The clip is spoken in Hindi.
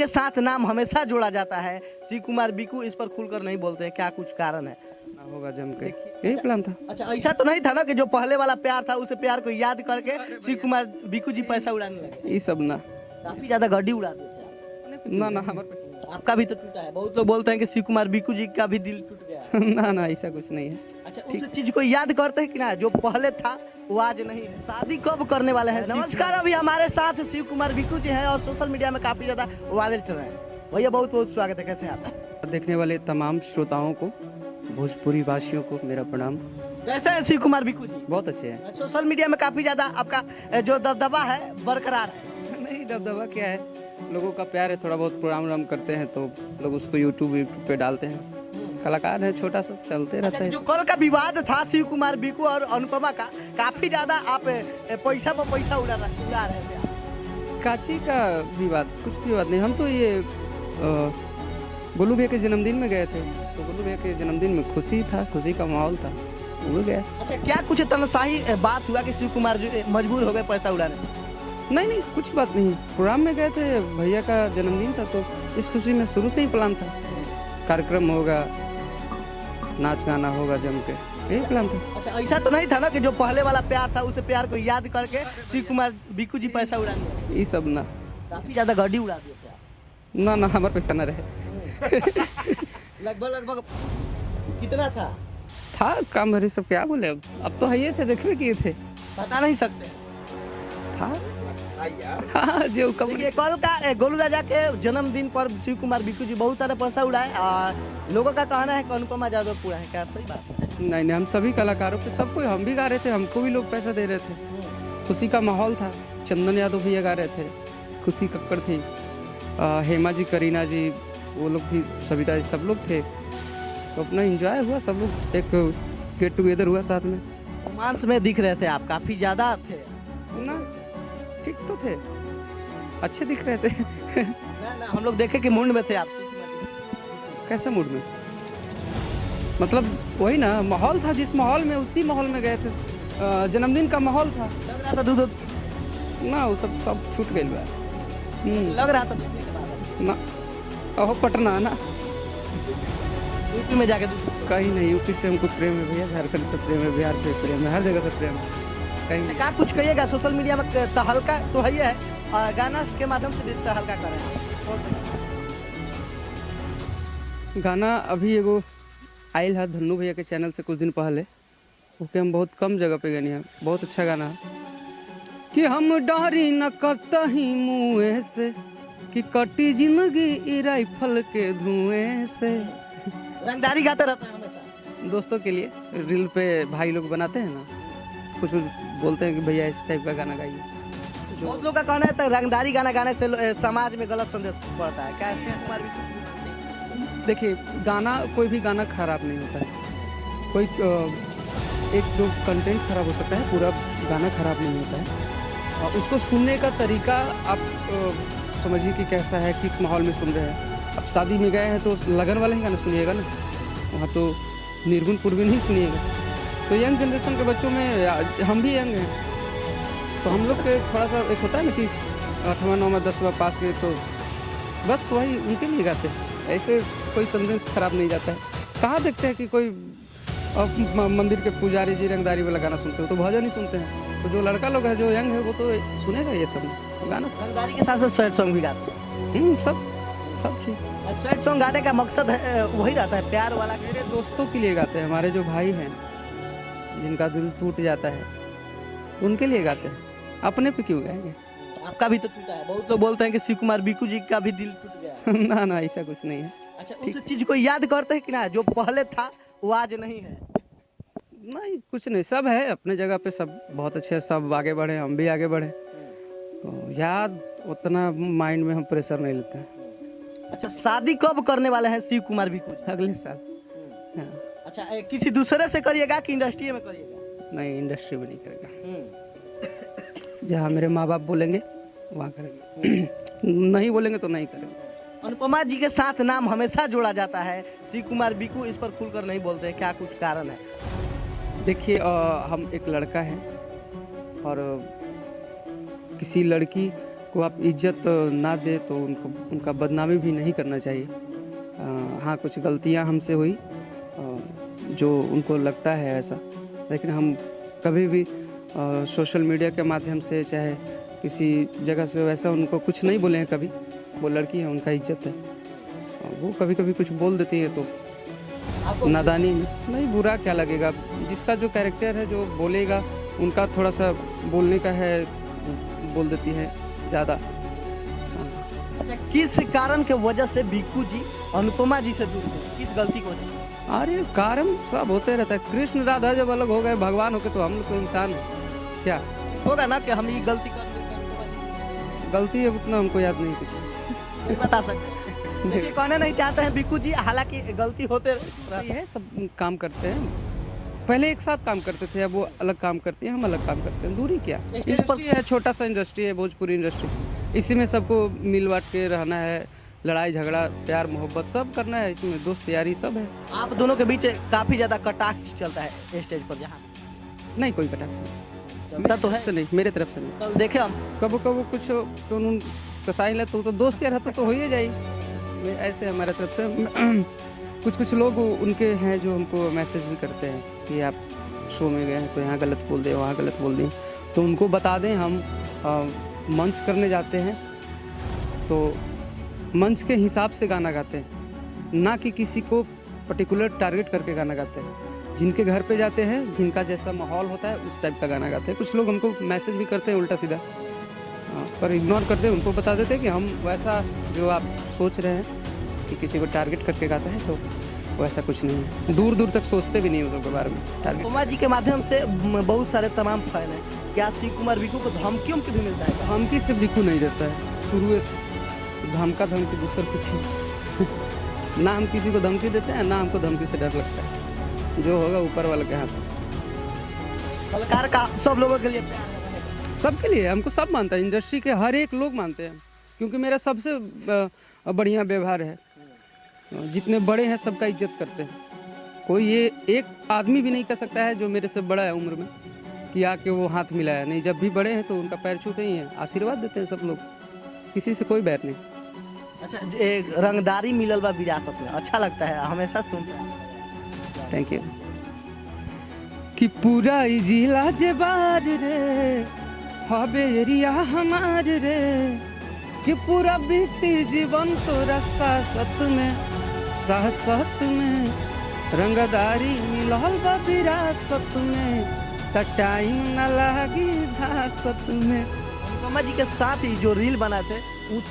के साथ नाम हमेशा जोड़ा जाता है। शिव कुमार बिकू इस पर खुलकर नहीं बोलते हैं, क्या कुछ कारण है? ना होगा जम के, यही प्लान था। अच्छा, ऐसा तो नहीं था ना कि जो पहले वाला प्यार था उसे प्यार को याद करके शिव कुमार बिकू जी पैसा उड़ाने लगे? ये सब ना काफी ज्यादा गड्डी उड़ा देते हैं ना ना हमारे पैसा आप। आपका भी तो टूटा है, बहुत लोग बोलते हैं कि शिव कुमार बिकू जी का भी दिल टूट गया है। ना ना ऐसा कुछ नहीं है। अच्छा, उस चीज को याद करते हैं कि ना जो पहले था वो आज नहीं है। शादी कब करने वाले हैं? नमस्कार, अभी हमारे साथ शिव कुमार बिकू जी हैं और सोशल मीडिया में काफी ज्यादा वायरल चल रहे हैं। भैया बहुत बहुत स्वागत है, कैसे हैं आप? देखने वाले तमाम श्रोताओं को, भोजपुरी वासियों को मेरा प्रणाम। कैसे हैं शिव कुमार बिकू जी? बहुत अच्छे हैं। सोशल मीडिया में काफी ज्यादा आपका जो दबदबा है बरकरार है। नहीं, दबदबा क्या है, लोगों का प्यार है, थोड़ा बहुत प्रोग्राम व्राम करते हैं तो लोग उसको यूट्यूब पे डालते हैं। कलाकार है, छोटा सा चलते रहता अच्छा, है। जो कल का विवाद था शिव कुमार बिकू और अनुपमा का, काफी ज्यादा आप पैसा पर पैसा उड़ा रहे थे आप। काची का विवाद, कुछ विवाद नहीं। हम तो ये गोलू भैया के जन्मदिन में गए थे, तो गोलू भैया के जन्मदिन में खुशी था, खुशी का माहौल था, उड़ गया। अच्छा, क्या कुछ तनसाही बात हुआ कि शिव कुमार जी मजबूर हो गए पैसा उड़ाने में? नहीं, कुछ बात नहीं। प्रोग्राम में गए थे, भैया का जन्मदिन था तो इस खुशी में शुरू से ही प्लान था, कार्यक्रम होगा, नाच गाना होगा जम के, यही प्लान था। अच्छा, ऐसा तो नहीं था ना कि जो पहले वाला प्यार था उसे प्यार को याद करके शिव कुमार बिकू जी पैसा उड़ाने लगे? ये सब ना काफी ज्यादा गड्डी उड़ा दिए थे आप। ना हमारे पैसा ना रहे। लगभग कितना था काम भरे सब, क्या बोले, अब तो है थे, देखने किए थे, बता नहीं सकते था। हाँ, जो कब देखिए, कल का गोलू राजा के जन्मदिन पर शिव कुमार बिकू जी बहुत सारा पैसा उड़ाए और लोगों का कहना है कि अनुपमा यादव पूरा है, क्या सही बात है? नहीं, हम सभी कलाकारों पे, सबको, हम भी गा रहे थे, हमको भी लोग पैसा दे रहे थे, खुशी का माहौल था। चंदन यादव भैया गा रहे थे, खुशी कक्कड़ थी, हेमा जी, करीना जी, वो लोग भी, सविता जी, सब लोग थे, तो अपना एंजॉय हुआ, सब लोग एक गेट टुगेदर हुआ साथ में। रोमांस में दिख रहे थे आप, काफी ज्यादा थे ना, ठीक तो थे, अच्छे दिख रहे थे। ना, हम लोग देखे कि मूड में थे आप। कैसा मूड में, मतलब वही ना माहौल था, जिस माहौल में, उसी माहौल में गए थे, जन्मदिन का माहौल था। लग रहा था दूध ना, वो सब छूट गई बा। लग रहा था देखने के बाद ना, अहो पटना ना, यूपी में जाके दूध। कहीं नहीं, यूपी से हमको प्रेम है भैया, झारखंड से प्रेम है, बिहार से प्रेम है, हर जगह से प्रेम है, कहीं नहीं। क्या कुछ कहिएगा? सोशल मीडिया में तहलका तो है ही है और गाना के माध्यम से भी तहलका कर रहे हैं। गाना अभी एगो आयल है धन्नू भैया के चैनल से कुछ दिन पहले, ओके, हम बहुत कम जगह पे गए हैं, बहुत अच्छा गाना है। कि हम डरी न कतही मुँह से, कि कटी जिंदगी ई राइफल के धुएं से। रंगदारी गाते रहता है हमेशा दोस्तों के लिए रील पे भाई लोग बनाते हैं ना, कुछ बोलते हैं कि भैया इस टाइप का गाना गाइए। बहुत लोग का कहना है तो रंगदारी गाना गाने से समाज में गलत संदेश पड़ता है, क्या शिव कुमार भी? देखिए, गाना, कोई भी गाना खराब नहीं होता है, कोई एक जो कंटेंट खराब हो सकता है, पूरा गाना खराब नहीं होता है। और उसको सुनने का तरीका आप समझिए कि कैसा है, किस माहौल में सुन रहे हैं। अब शादी में गए हैं तो लगन वाला ही गाना सुनिएगा ना, वहाँ तो निर्गुण पूर्वी नहीं सुनिएगा। तो यंग जनरेशन के बच्चों में, हम भी यंग हैं, तो हम लोग के थोड़ा सा एक होता है ना कि 8वां 9वां 10वां पास किए, तो बस वही उनके लिए गाते हैं, ऐसे कोई संदेश खराब नहीं जाता है। कहाँ देखते हैं कि कोई मंदिर के पुजारी जी रंगदारी वाला गाना सुनते हो, तो भजन ही सुनते हैं। तो जो लड़का लोग है, जो यंग है, वो तो सुनेगा ये सब गाना। रंगदारी के साथ साथ सैड सॉन्ग भी गाते हैं। सब ठीक। सैड सॉन्ग गाने का मकसद है वही रहता है, प्यार वाला। मेरे दोस्तों के लिए गाते हैं, हमारे जो भाई हैं जिनका दिल टूट जाता है, उनके लिए गाते हैं, अपने पे क्यों गाएंगे? आपका भी तो टूटा है, बहुत लोग बोलते हैं कि शिव कुमार बिकू जी का भी दिल टूट गया है। ना ऐसा कुछ नहीं है। अच्छा, उस चीज को याद करते हैं कि ना जो पहले था वो आज नहीं है? नहीं, कुछ नहीं, सब है अपने जगह पे, सब बहुत अच्छे, सब आगे बढ़े, हम भी आगे बढ़े, तो याद उतना माइंड में हम प्रेशर नहीं लेते हैं। अच्छा, शादी कब करने वाले हैं शिव कुमार बिकू जी? अगले साल। हाँ। अच्छा, किसी दूसरे से करिएगा कि इंडस्ट्री में करिएगा? नहीं, इंडस्ट्री में नहीं करेगा, जहाँ मेरे माँ बाप बोलेंगे वहाँ करेंगे। नहीं बोलेंगे तो नहीं करेंगे। अनुपमा जी के साथ नाम हमेशा जोड़ा जाता है, शिव कुमार बिकू इस पर खुलकर नहीं बोलते हैं, क्या कुछ कारण है? देखिए, हम एक लड़का है और किसी लड़की को आप इज्जत ना दे तो उनको उनका बदनामी भी नहीं करना चाहिए। हाँ, कुछ गलतियाँ हमसे हुई जो उनको लगता है ऐसा, लेकिन हम कभी भी सोशल मीडिया के माध्यम से चाहे किसी जगह से वैसा उनको कुछ नहीं बोले हैं कभी। वो लड़की है, उनका इज्जत है, वो कभी कभी कुछ बोल देती है तो नादानी में नहीं, बुरा क्या लगेगा। जिसका जो कैरेक्टर है, जो बोलेगा, उनका थोड़ा सा बोलने का है, बोल देती है ज़्यादा। अच्छा, किस कारण के वजह से भिक्कू जी अनुपमा जी से दूर हुए, किस गलती की वजह से? अरे कारण सब होते रहता है। कृष्ण राधा जब अलग हो गए, भगवान हो गए, तो हम लोग तो इंसान हैं क्या। होगा ना कि हम ये गलती कर लेते हैं, गलती अब उतना हमको याद नहीं कुछ। नहीं बता सकते। देखिए, कहना नहीं चाहते हैं भिक्कू जी, हालांकि गलती होते ये है, सब काम करते हैं। पहले एक साथ काम करते थे, अब वो अलग काम करती है, हम अलग काम करते हैं। दूरी क्या, इंडस्ट्री है, छोटा सा इंडस्ट्री है, भोजपुरी इंडस्ट्री। इसी में सबको मिल बांट के रहना है, लड़ाई झगड़ा प्यार मोहब्बत सब करना है, इसमें दोस्त यारी सब है। आप दोनों के बीच काफी ज्यादा कटाक्ष चलता है स्टेज पर, जहाँ नहीं कोई कटाक्ष नहीं चलता तो है। से नहीं, मेरे तरफ से नहीं। कल देखे हम, कबो कबो कुछ तो उन कसाई ले तो दोस्त यार रहता तो हो ही जाए। ऐसे हमारे तरफ से कुछ लोग उनके हैं जो हमको मैसेज भी करते हैं कि आप शो में गए हैं तो यहाँ गलत बोल दे, वहाँ गलत बोल दें, तो उनको बता दें। हम मंच करने जाते हैं तो मंच के हिसाब से गाना गाते हैं, ना कि किसी को पर्टिकुलर टारगेट करके गाना गाते हैं। जिनके घर पे जाते हैं, जिनका जैसा माहौल होता है उस टाइप का गाना गाते हैं। कुछ लोग हमको मैसेज भी करते हैं उल्टा सीधा, पर इग्नोर करते हैं। उनको बता देते हैं कि हम वैसा जो आप सोच रहे हैं कि किसी को टारगेट करके गाते हैं, तो वैसा कुछ नहीं है। दूर दूर तक सोचते भी नहीं उसके बारे में टारगेट। अनुपमा जी के माध्यम से बहुत सारे तमाम फैन हैं, क्या शिव कुमार भिक्कू को धमकियों की भी मिलता है? धमकी से भिक्कू नहीं देता है शुरू से, धमका धमकी दूसर कुछ ना हम किसी को धमकी देते हैं, ना हमको धमकी से डर लगता है। जो होगा ऊपर वाले के हाथ। कलाकार का सब लोगों के लिए प्यार है, सबके लिए, हमको सब मानता है, इंडस्ट्री के हर एक लोग मानते हैं, क्योंकि मेरा सबसे बढ़िया व्यवहार है। जितने बड़े हैं सबका इज्जत करते हैं। कोई ये एक आदमी भी नहीं कर सकता है जो मेरे से बड़ा है उम्र में कि आके वो हाथ मिलाया नहीं। जब भी बड़े हैं तो उनका पैर छूते ही हैं, आशीर्वाद देते हैं सब लोग, किसी से कोई बैर नहीं। अच्छा, एक रंगदारी मिलल बा विरासत में, अच्छा लगता है, हमेशा सुनते हैं। Thank you. कि पूरा ई जिला जेबार रे, हबे एरिया हमार रे, कि पूरा बीती जीवन तोरा सासत में रंगदारी मिलल बा विरासत में, त टाइम न लागी धासत में। अनुपमा जी के साथ ही जो रील बनाते उस